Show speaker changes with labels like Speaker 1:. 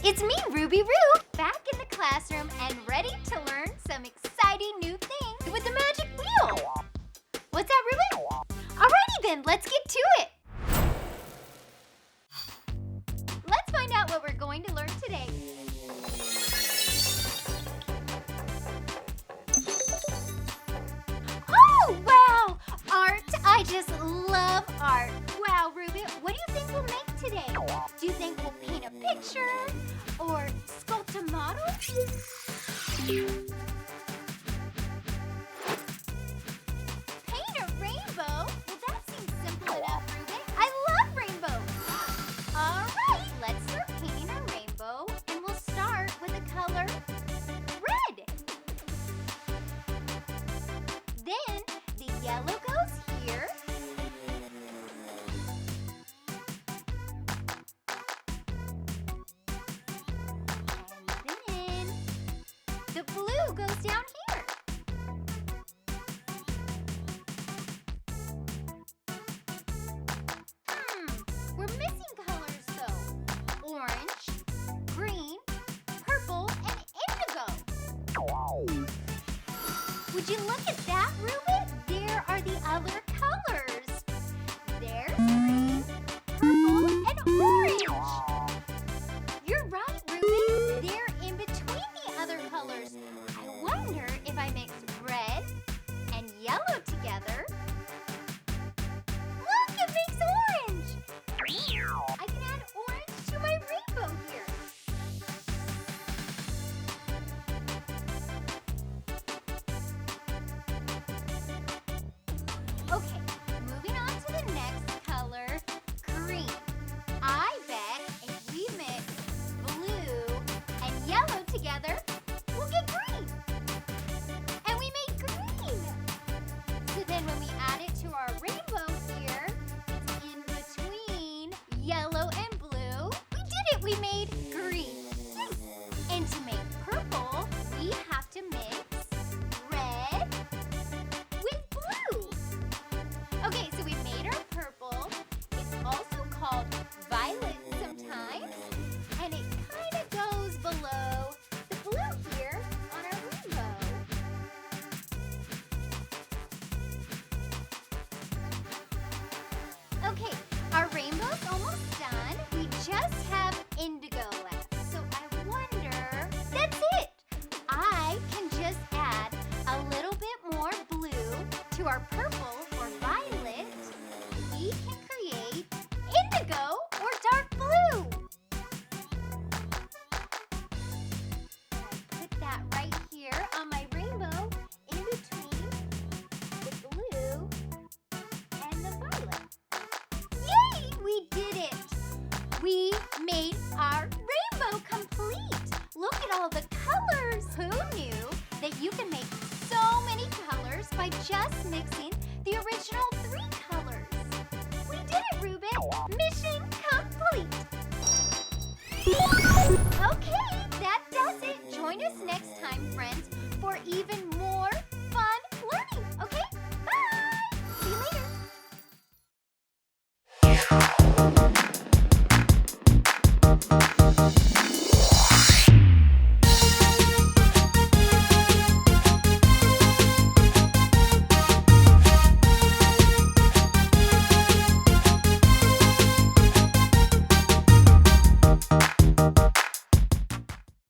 Speaker 1: It's me, Ruby Roo, back in the classroom and ready to learn some exciting new things with the magic wheel. What's that, Ruben? Alrighty then, let's get to it. Let's find out what we're going to learn today. Oh, wow! Art! I just love art. Wow, Ruben, what do you think we'll make today? Do you think we'll paint a picture or sculpt a model? Paint a rainbow? Well, that seems simple enough, Ruben. I love rainbows. All right, let's start painting our rainbow, and we'll start with the color red. Then the yellow goes here. And then the blue goes down here. We're missing colors though. Orange, green, purple, and indigo. Would you look at that, Ruben? There are the other colors. There's green, purple, and orange. You're right, Ruben. They're in between the other colors. I wonder if I mix red and yellow together. Look, it makes orange. I can add orange to my rainbow here. Okay, moving on to the next color, green. I bet if we mix blue and yellow together, we'll get green. And we made green. So then when we add it to our rainbow here, it's in between yellow and blue. We did it, we made green. And to make purple, we have to mix red with blue. Okay, so we made our purple. It's also called violet sometimes. And it kind of goes below the blue here on our rainbow. Okay, our rainbow's almost done. We just have indigo left. So I wonder, that's it. I can just add a little bit more blue to our purple or violet. We can create indigo or dark blue. I put that right here on my rainbow in between the blue and the violet. Yay! We did it! We made our rainbow complete! Look at all the colors! Who knew that you can make so many colors by just mixing the original 3 colors? We did it, Ruben! Mission complete! Okay, that does it. Join us next time, friends, for even